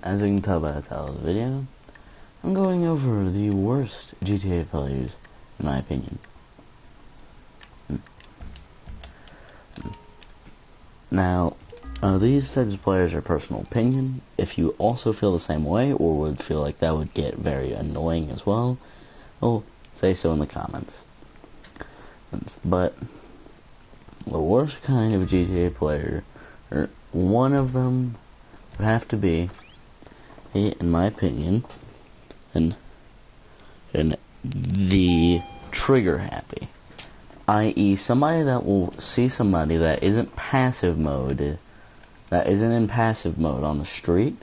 As you can tell by the title of the video, I'm going over the worst GTA players, in my opinion. Now, these types of players are personal opinion. If you also feel the same way, or would feel like that would get very annoying as well, say so in the comments. But the worst kind of GTA player, or one of them, would have to be, in my opinion, and the trigger happy, i.e. somebody that will see somebody that isn't in passive mode on the street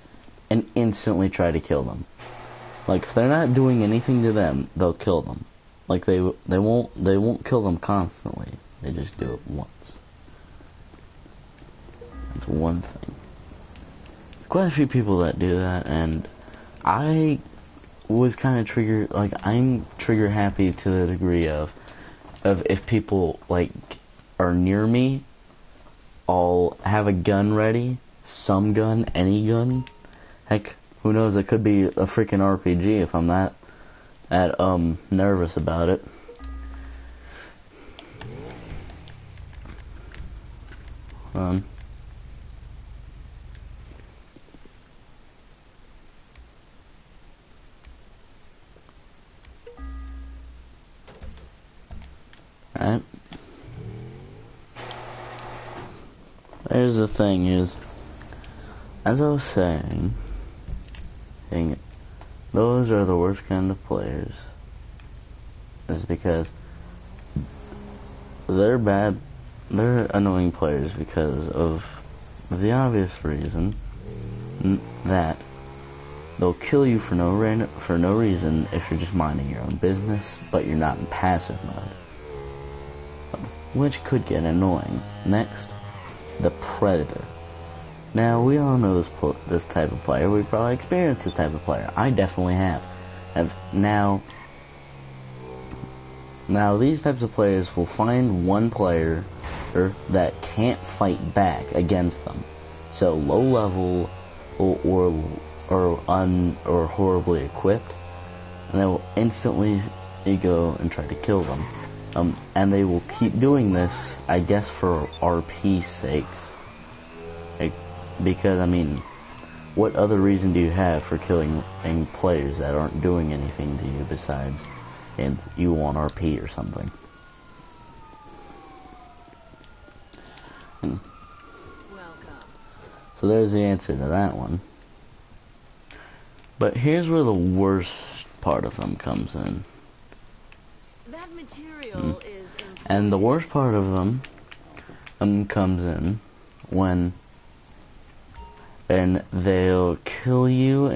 and instantly try to kill them. Like, if they're not doing anything to them, they'll kill them. Like, they won't kill them constantly. They just do it once. That's one thing. Quite a few people that do that, and I was kind of triggered. Like, I'm trigger happy to the degree of if people like are near me, I'll have a gun ready, some gun, any gun. Heck, who knows? It could be a freaking RPG if I'm that nervous about it. Alright. There's the thing is, as I was saying, those are the worst kind of players. Is because they're annoying players because of the obvious reason that they'll kill you for no reason if you're just minding your own business, but you're not in passive mode, which could get annoying. Next, the Predator. Now, we all know this type of player. We've probably experienced this type of player. I definitely have. Now, these types of players will find one player that can't fight back against them. So, low level or horribly equipped, and they will instantly go and try to kill them. And they will keep doing this, I guess, for RP's sakes. Because, I mean, what other reason do you have for killing players that aren't doing anything to you besides and you want RP or something? So there's the answer to that one. But here's where the worst part of them comes in. That material is and the worst part of them comes in when they'll kill you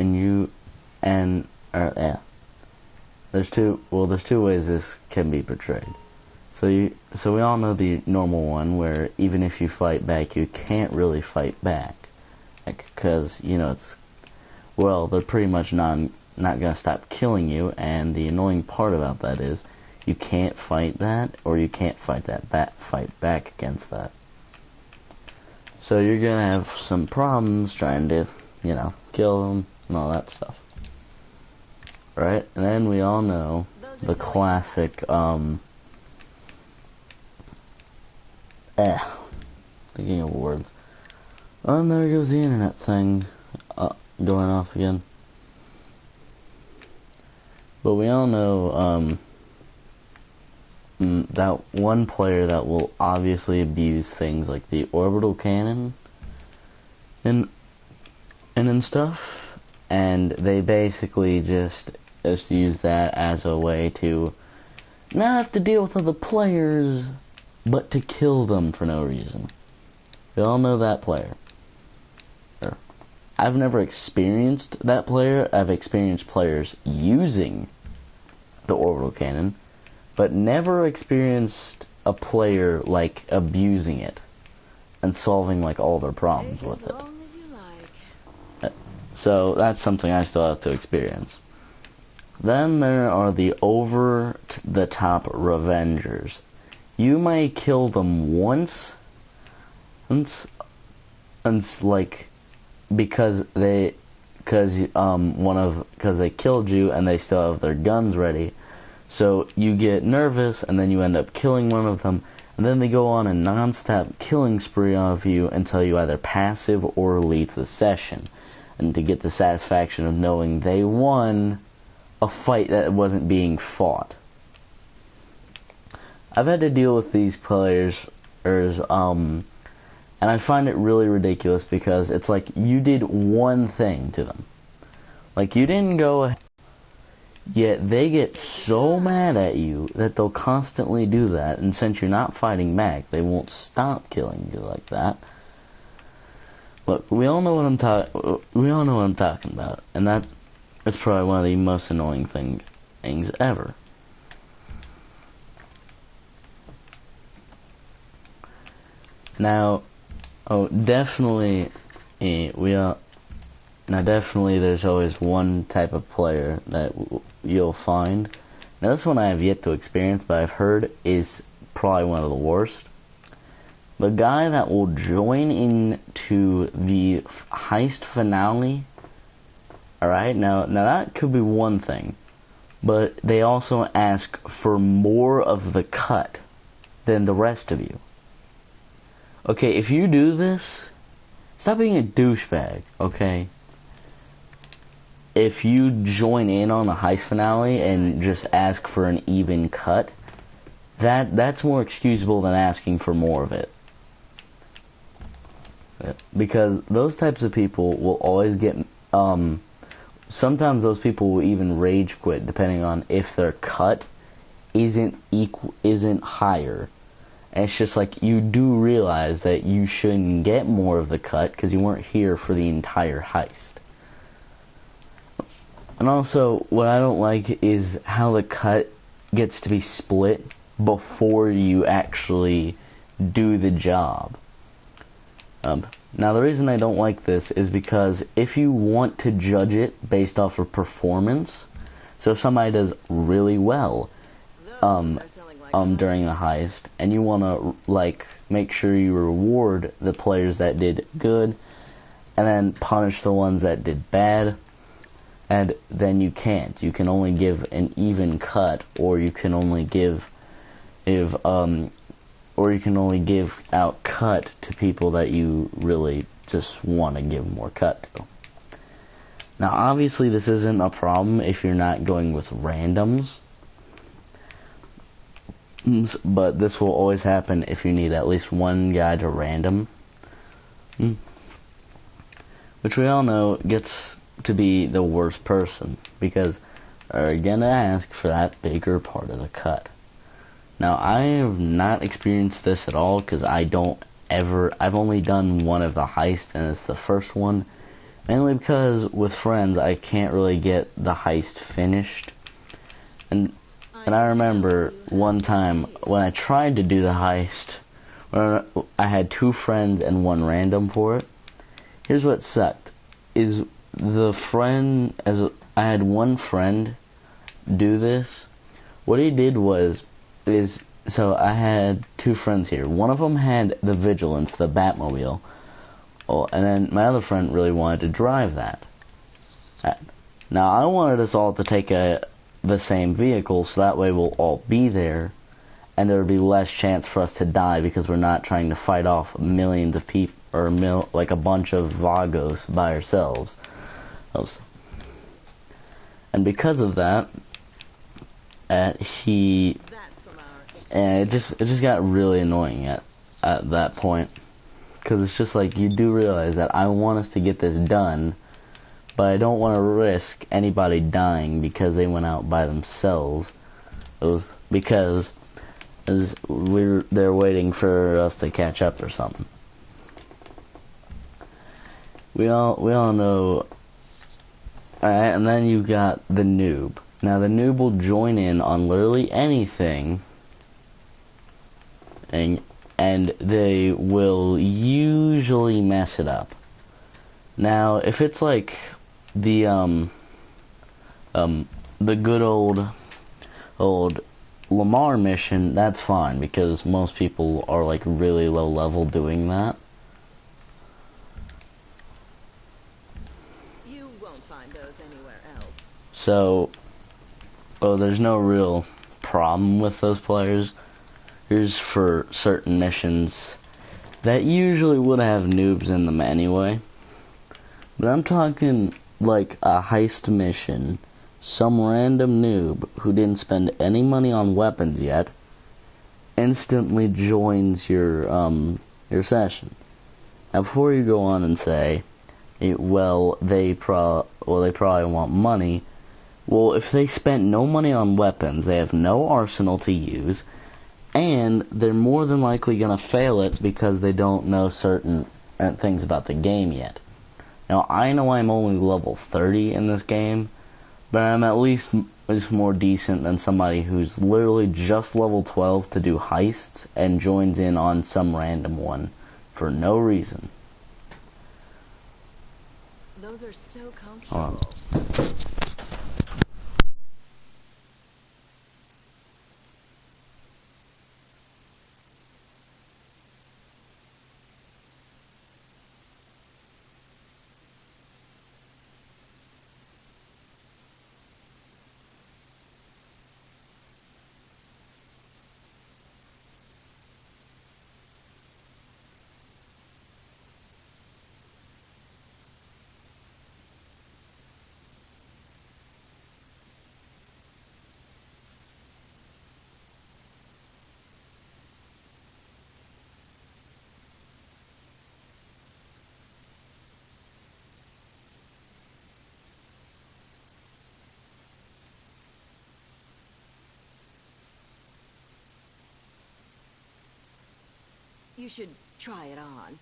there's two ways this can be portrayed. So we all know the normal one where even if you fight back, you can't really fight back, because they're pretty much not gonna stop killing you, and the annoying part about that is you can't fight that, or you can't fight back against that. So you're gonna have some problems trying to, kill them and all that stuff. Right? And then we all know the classic, thinking of words. Oh, and there goes the internet thing, going off again. But we all know, that one player that will obviously abuse things like the orbital cannon and stuff, and they basically just use that as a way to not have to deal with other players, but to kill them for no reason. We all know that player. I've never experienced that player. I've experienced players using the orbital cannon, but never experienced a player like abusing it and solving like all their problems with it. So that's something I still have to experience. Then there are the over-the-top revengers. You may kill them once, and like because they because they killed you and they still have their guns ready. So you get nervous and then you end up killing one of them, and then they go on a non-stop killing spree of you until you either passive or leave the session, and to get the satisfaction of knowing they won a fight that wasn't being fought. I've had to deal with these players, and I find it really ridiculous because it's like you did one thing to them. Like, you didn't go, yet they get so mad at you that they'll constantly do that, and since you're not fighting back, they won't stop killing you like that. Look, we all know what I'm talking about, and that's probably one of the most annoying things ever. Now, definitely there's always one type of player that you'll find. Now, this one I have yet to experience, but I've heard is probably one of the worst. The guy that will join into the heist finale. Alright, now that could be one thing, but they also ask for more of the cut than the rest of you. Okay, if you do this, stop being a douchebag, okay? If you join in on the heist finale and just ask for an even cut, that's more excusable than asking for more of it. Because those types of people will always get, sometimes those people will even rage quit depending on if their cut isn't higher. And it's just like, you do realize that you shouldn't get more of the cut because you weren't here for the entire heist. And also, what I don't like is how the cut gets to be split before you actually do the job. Now, the reason I don't like this is because if you want to judge it based off of performance, so if somebody does really well during the heist, and you want to like make sure you reward the players that did good, and then punish the ones that did bad, and then you can't. You can only give an even cut, or you can only give out cut to people that you really just want to give more cut to. Now, obviously, this isn't a problem if you're not going with randoms, but this will always happen if you need at least one guy to random, which we all know gets to be the worst person, because they're gonna ask for that bigger part of the cut. Now, I have not experienced this at all, because I've only done one of the heists, and it's the first one, mainly because with friends, I can't really get the heist finished, and I remember one time when I tried to do the heist, where I had 2 friends and 1 random for it. Here's what sucked, is I had one friend do this. What he did so I had 2 friends here. One of them had the Vigilance, the Batmobile, and then my other friend really wanted to drive that. Now, I wanted us all to take the same vehicle, so that way we'll all be there, and there would be less chance for us to die, because we're not trying to fight off millions of people, or like a bunch of Vagos by ourselves. And because of that, it just got really annoying at that point, because it's just like, you do realize that I want us to get this done, but I don't want to risk anybody dying because they went out by themselves, because they're waiting for us to catch up or something. We all know. Alright, and then you got the noob. Now, the noob will join in on literally anything, and they will usually mess it up. Now, if it's like the good old Lamar mission, that's fine, because most people are like really low level doing that. You won't find those anywhere else. So, well, there's no real problem with those players. Here's for certain missions that usually would have noobs in them anyway. But I'm talking like a heist mission. Some random noob who didn't spend any money on weapons yet instantly joins your session. Now, before you go on and say, they probably want money. Well, if they spent no money on weapons, they have no arsenal to use, and they're more than likely gonna fail it because they don't know certain things about the game yet. Now, I know I'm only level 30 in this game, but I'm at least more decent than somebody who's literally just level 12 to do heists and joins in on some random one for no reason. Those are so comfortable. You should try it on.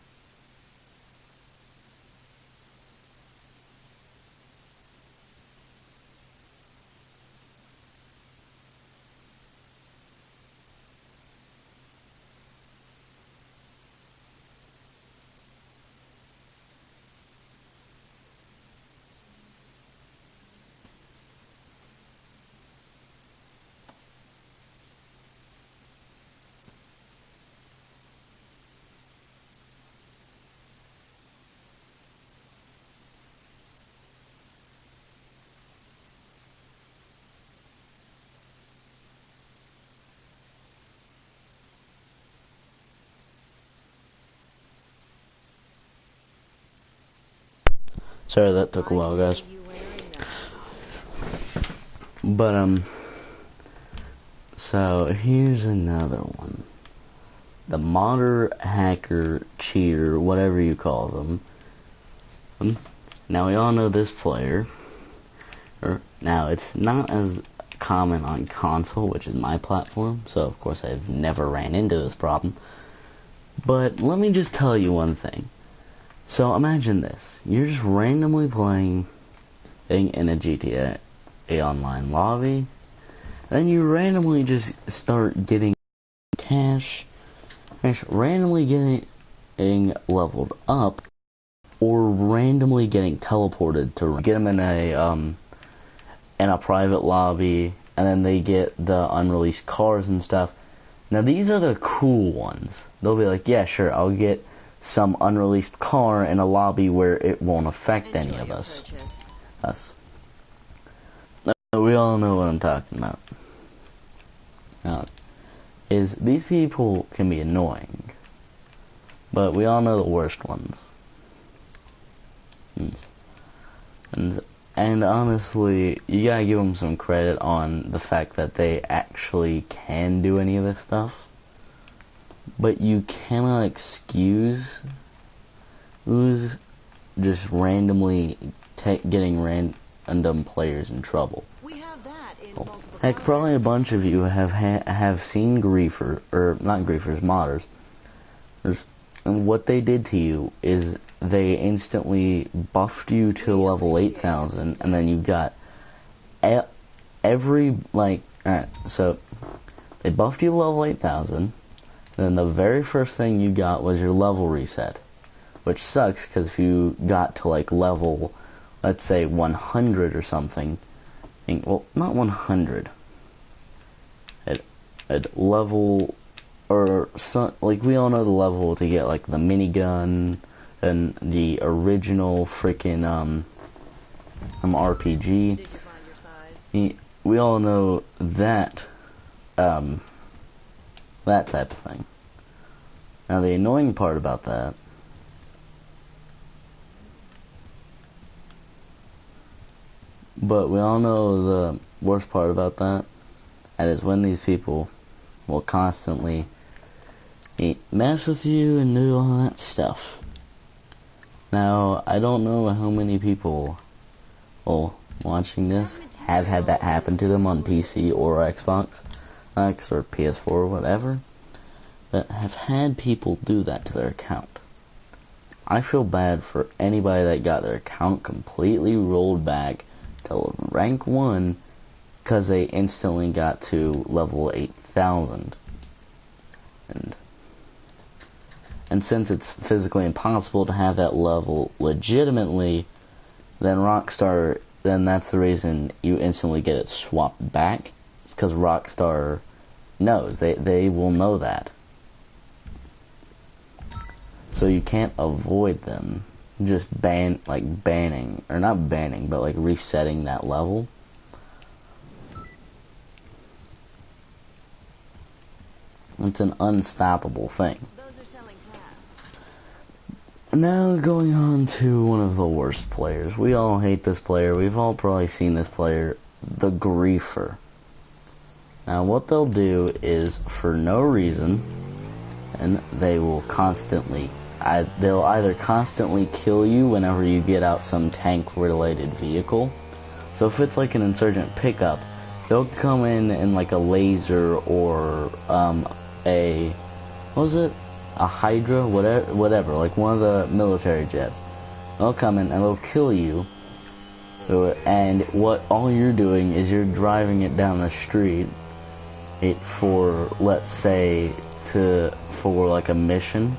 Sorry that took a while, guys. But, so here's another one. The modder, hacker, cheater, whatever you call them. Now, we all know this player. Now, it's not as common on console, which is my platform, so of course I've never ran into this problem. But let me just tell you one thing. So imagine this. You're just randomly playing in a GTA Online lobby, then you randomly just start getting cash, randomly getting leveled up, or randomly getting teleported to get them in a private lobby, and then they get the unreleased cars and stuff. Now these are the cool ones. They'll be like, yeah, sure, I'll get some unreleased car in a lobby where it won't affect any of us. We all know what I'm talking about. Now, these people can be annoying, but we all know the worst ones. And honestly, you gotta give them some credit on the fact that they actually can do any of this stuff. But you cannot excuse who's just randomly getting random players in trouble. We have that in multiple Heck, probably a bunch of you have seen griefers, or not griefers, modders. And what they did to you is they instantly buffed you to level 8,000, and then you got alright, so they buffed you to level 8,000. Then the very first thing you got was your level reset, which sucks because if you got to like level, let's say 100 or something, well, not 100, at level, or some, like we all know the level to get like the minigun and the original freaking RPG. Did you find your size? We all know that, that type of thing. Now the annoying part about that but we all know the worst part about that, and is when these people will constantly mess with you and do all that stuff. Now, I don't know how many people watching this have had that happen to them on PC or Xbox X or PS4 or whatever, but have had people do that to their account. I feel bad for anybody that got their account completely rolled back to rank 1 because they instantly got to level 8,000. And since it's physically impossible to have that level legitimately, then Rockstar, then that's the reason you instantly get it swapped back. It's because Rockstar knows. They will know that. So you can't avoid them just banning, or not banning, but like resetting that level. It's an unstoppable thing. Now going on to one of the worst players. We all hate this player. We've all probably seen this player, the Griefer. Now what they'll do is, for no reason, and they will constantly, they'll either constantly kill you whenever you get out some tank related vehicle. So if it's like an insurgent pickup, they'll come in like a laser or a Hydra, whatever, like one of the military jets. They'll come in and they'll kill you, and what all you're doing is you're driving it down the street for, let's say, for like a mission,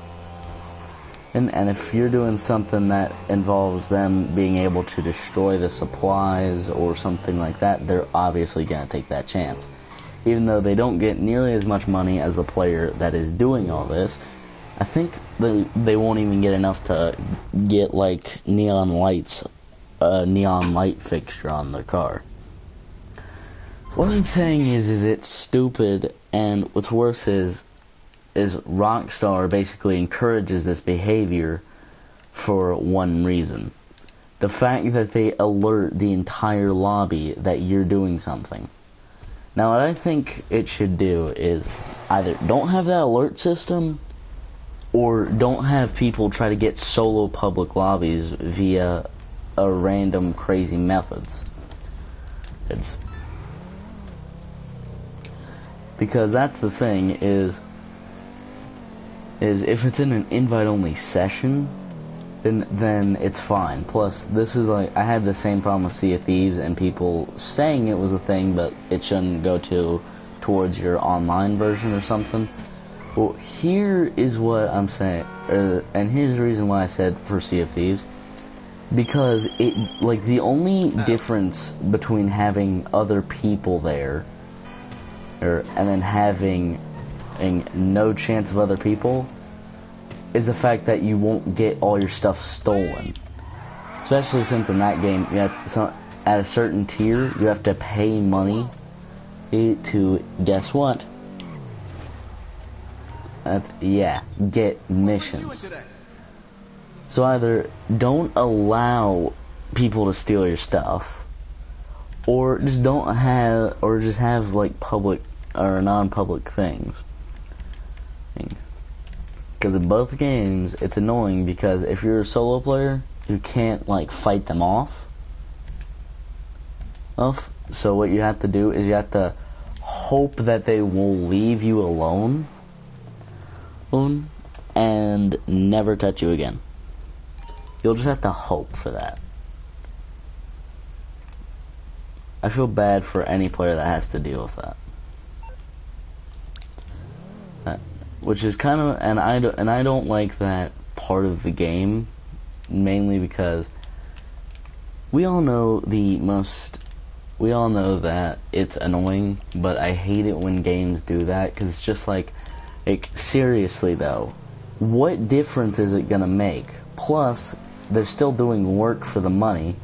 and if you're doing something that involves them being able to destroy the supplies or something like that, they're obviously gonna take that chance, even though they don't get nearly as much money as the player that is doing all this. I think they won't even get enough to get like neon light fixture on their car. What I'm saying is it's stupid, and what's worse is Rockstar basically encourages this behavior for one reason. The fact that they alert the entire lobby that you're doing something. Now what I think it should do is either don't have that alert system, or don't have people try to get solo public lobbies via a random crazy methods. Because that's the thing is if it's in an invite only session, then it's fine. Plus this is like, I had the same problem with Sea of Thieves and people saying it was a thing, but it shouldn't go towards your online version or something. Well, here is what I'm saying, and here's the reason why I said for Sea of Thieves. Because it, like, the only difference between having other people there, and then having no chance of other people, is the fact that you won't get all your stuff stolen. Especially since in that game, you have at a certain tier, you have to pay money to, guess what? Get missions. So either don't allow people to steal your stuff, or just have like public or non-public things. Because in both games, it's annoying because if you're a solo player, you can't like fight them off. So what you have to do is you have to hope that they will leave you alone and never touch you again. You'll just have to hope for that. I feel bad for any player that has to deal with that. Which is kind of, and I don't like that part of the game, mainly because we all know that it's annoying, but I hate it when games do that, because it's just like, seriously though, what difference is it gonna make? Plus, they're still doing work for the money,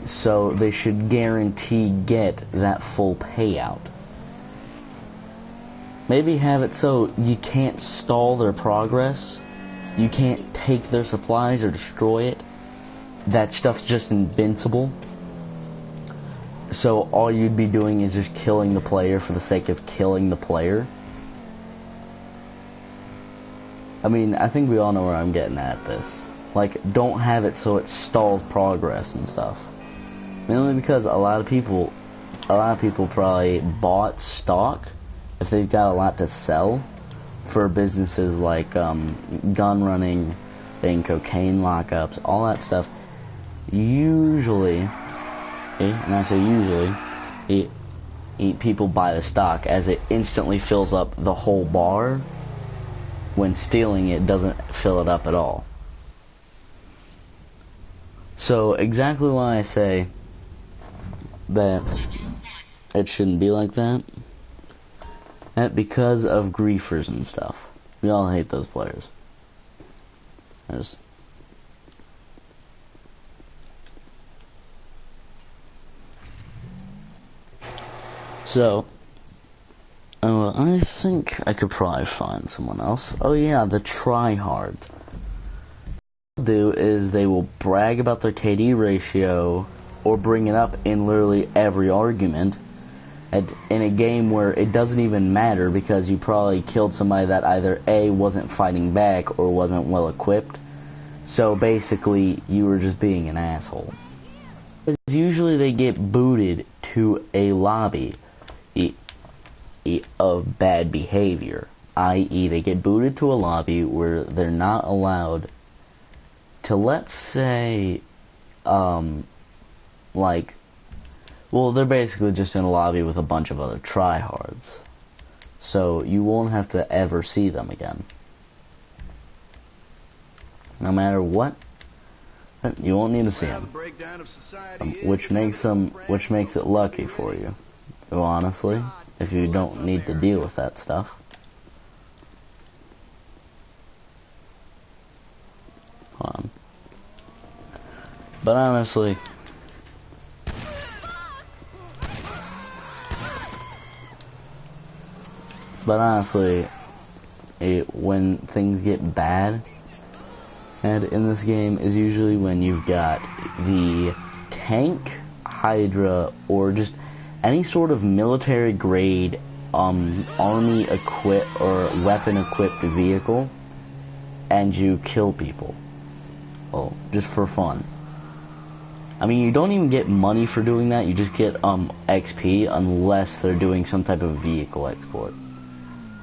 So they should guarantee get that full payout. Maybe have it so you can't stall their progress. You can't take their supplies or destroy it. That stuff's just invincible. So all you'd be doing is just killing the player for the sake of killing the player. I mean, I think we all know where I'm getting at this. Like, don't have it so it stalls progress and stuff. Mainly because a lot of people probably bought stock if they've got a lot to sell for businesses like gun running, and cocaine lockups, all that stuff. Usually, and I say usually, people buy the stock as it instantly fills up the whole bar. When stealing it doesn't fill it up at all. So exactly why I say that it shouldn't be like that. And because of griefers and stuff. We all hate those players. So, I think I could probably find someone else. Oh yeah, the tryhard. What they'll do is they will brag about their KD ratio or bring it up in literally every argument in a game where it doesn't even matter because you probably killed somebody that either A, wasn't fighting back or wasn't well equipped. So basically, you were just being an asshole. Because usually they get booted to a lobby of bad behavior, i.e. they get booted to a lobby where they're not allowed to, let's say, like, well, they're basically just in a lobby with a bunch of other tryhards, so you won't have to ever see them again. No matter what, you won't need to see them, which makes it lucky for you. Well, honestly, if you don't need to deal with that stuff. Hold on. But honestly, when things get bad, and in this game is usually when you've got the tank, Hydra, or just any sort of military grade army equipped or weapon equipped vehicle, and you kill people. Well, just for fun. I mean, you don't even get money for doing that, you just get XP unless they're doing some type of vehicle export.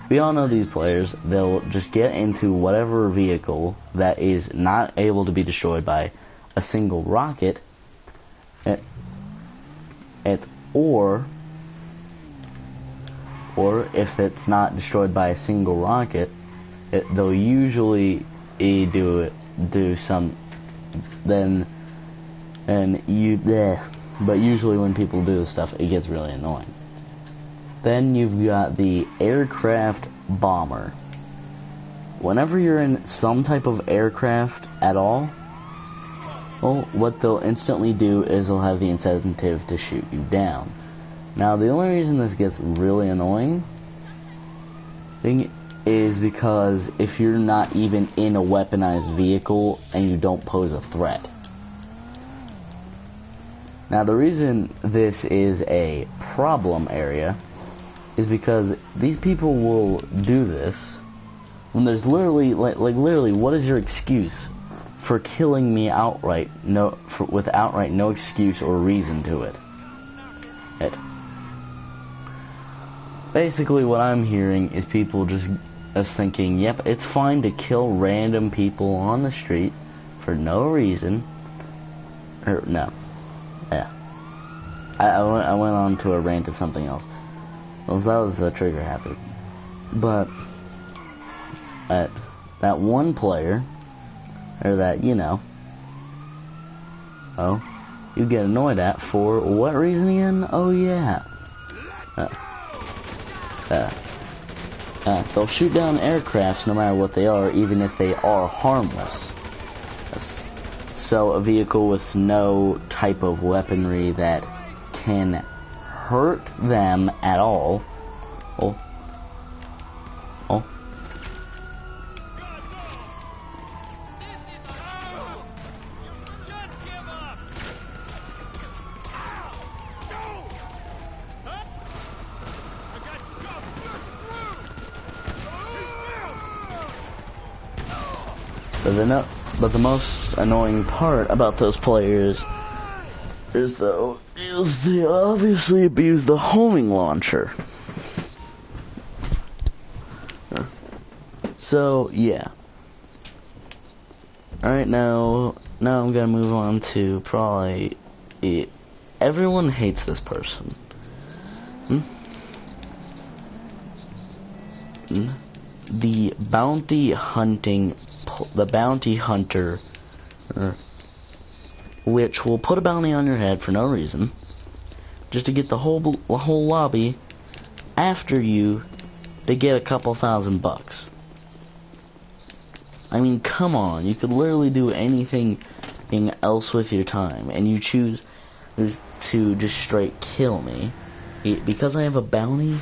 We all know these players, they'll just get into whatever vehicle that is not able to be destroyed by a single rocket, or if it's not destroyed by a single rocket, they'll usually but usually when people do this stuff, it gets really annoying. Then you've got the aircraft bomber. Whenever you're in some type of aircraft at all, well, what they'll instantly do is they'll have the incentive to shoot you down. Now, the only reason this gets really annoying is because if you're not even in a weaponized vehicle and you don't pose a threat. Now, the reason this is a problem area is because these people will do this when there's literally, literally, what is your excuse for killing me outright? With outright no excuse or reason to it. Basically, what I'm hearing is people just thinking, yep, it's fine to kill random people on the street for no reason. I went on to a rant of something else. That was the trigger happy. But that one player, or that, you know, you get annoyed at for what reason again? Oh yeah. They'll shoot down aircrafts no matter what they are, even if they are harmless. So a vehicle with no type of weaponry that can hurt them at all. Oh. Oh. But the most annoying part about those players is they obviously abuse the homing launcher. So yeah. Alright, now I'm gonna move on to probably everyone hates this person. The bounty hunter, which will put a bounty on your head for no reason, just to get the whole lobby after you to get a couple $1,000. I mean, come on, you could literally do anything else with your time, and you choose to just straight kill me because I have a bounty.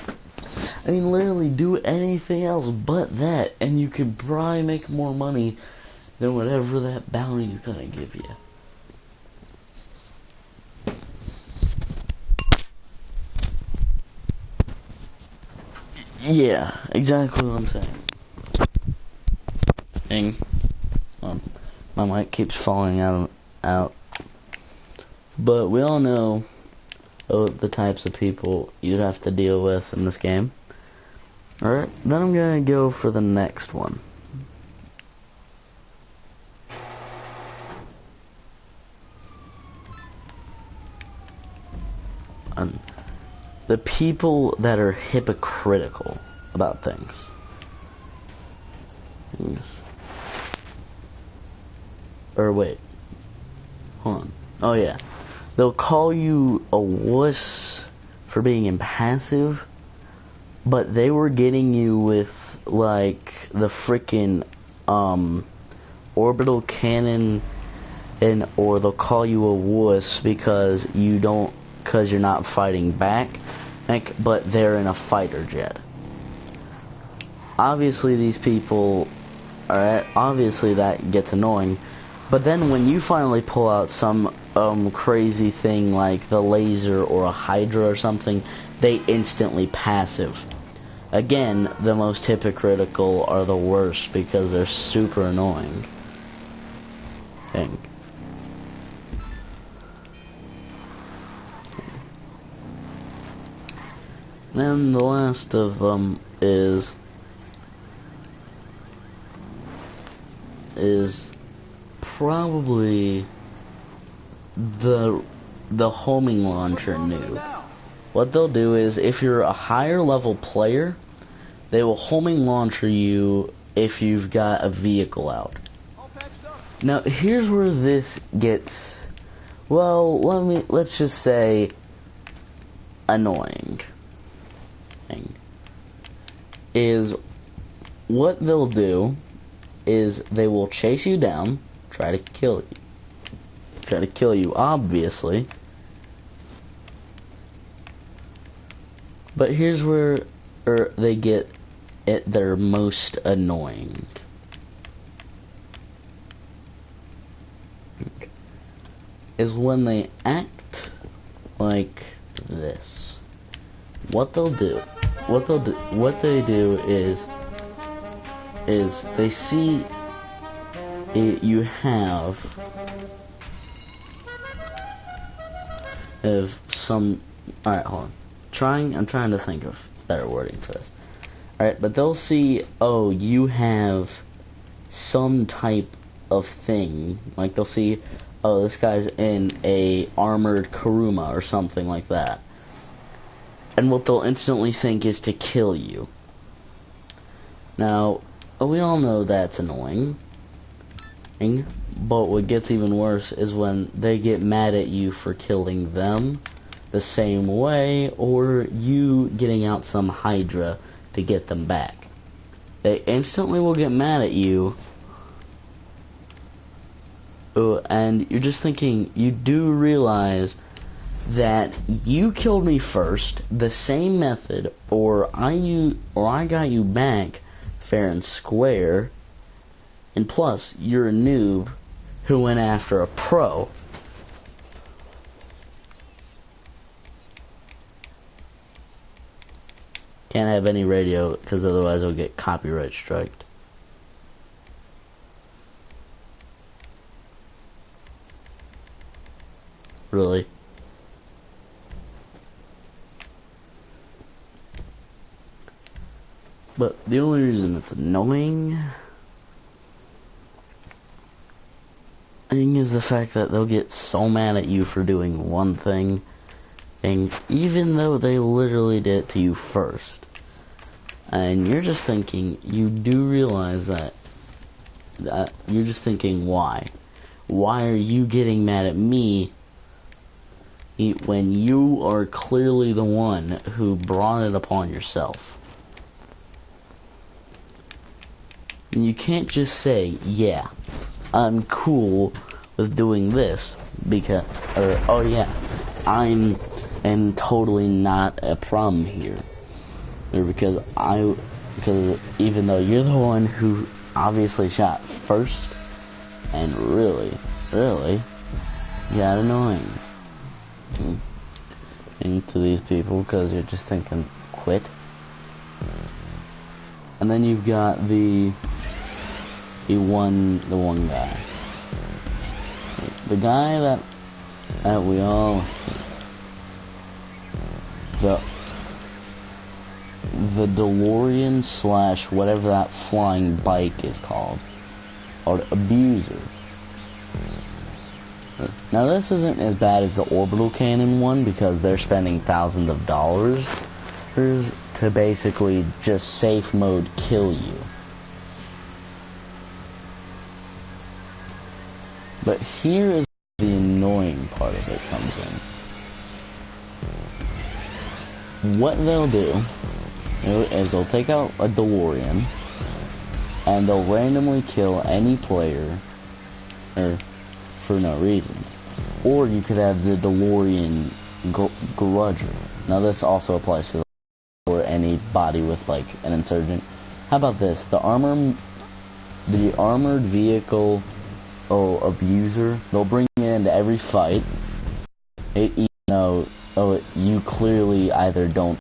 I mean, literally do anything else but that, and you could probably make more money than whatever that bounty is gonna give you. Yeah, exactly what I'm saying. Dang. My mic keeps falling out. But we all know the types of people you'd have to deal with in this game. Alright, then I'm gonna go for the next one. The people that are hypocritical about things. Or wait. Hold on. Oh yeah. They'll call you a wuss for being impassive, but they were getting you with like the freaking orbital cannon, or they'll call you a wuss because you're not fighting back, but they're in a fighter jet. Obviously these people, alright, obviously that gets annoying, but then when you finally pull out some crazy thing like the laser or a Hydra or something, they instantly passive. Again, the most hypocritical are the worst because they're super annoying. Dang. Then the last of them is probably the homing launcher noob. What they'll do is, if you're a higher level player, they will homing launcher you if you've got a vehicle out. Now here's where this gets, well, let's just say annoying. Is what they'll do is they will chase you down, try to kill you, obviously. But here's where they get at their most annoying. Is when they act like this. What they do is they see you have some. Alright, hold on. I'm trying to think of better wording for this. Alright, but they'll see, oh, you have some type of thing. Like they'll see, oh, this guy's in a armored Kuruma or something like that. And what they'll instantly think is to kill you. Now, we all know that's annoying. But what gets even worse is when they get mad at you for killing them the same way, or you getting out some Hydra to get them back. They instantly will get mad at you and you're just thinking, you do realize that you killed me first, the same method, or I got you back fair and square, and plus you're a noob who went after a pro. Can't have any radio because otherwise it'll get copyright striked. Really? But the only reason it's annoying is the fact that they'll get so mad at you for doing one thing, and even though they literally did it to you first. And you're just thinking, you do realize that you're just thinking, why? Why are you getting mad at me when you are clearly the one who brought it upon yourself? And you can't just say, yeah, I'm cool with doing this because, or, oh yeah, I'm totally not a problem here. Or because even though you're the one who obviously shot first, and really got annoying. And to these people, because you're just thinking, quit. And then you've got the one guy. The guy that we all hate. The DeLorean / whatever that flying bike is called. Or Abuser. Now this isn't as bad as the orbital cannon one because they're spending thousands of dollars to basically just safe mode kill you. But here is the annoying part of it comes in. What they'll do is they'll take out a DeLorean and they'll randomly kill any player for no reason. Or you could have the DeLorean Garager. Now this also applies to anybody with like an insurgent. How about this? The armored vehicle abuser. They'll bring it into every fight. Even though you clearly either don't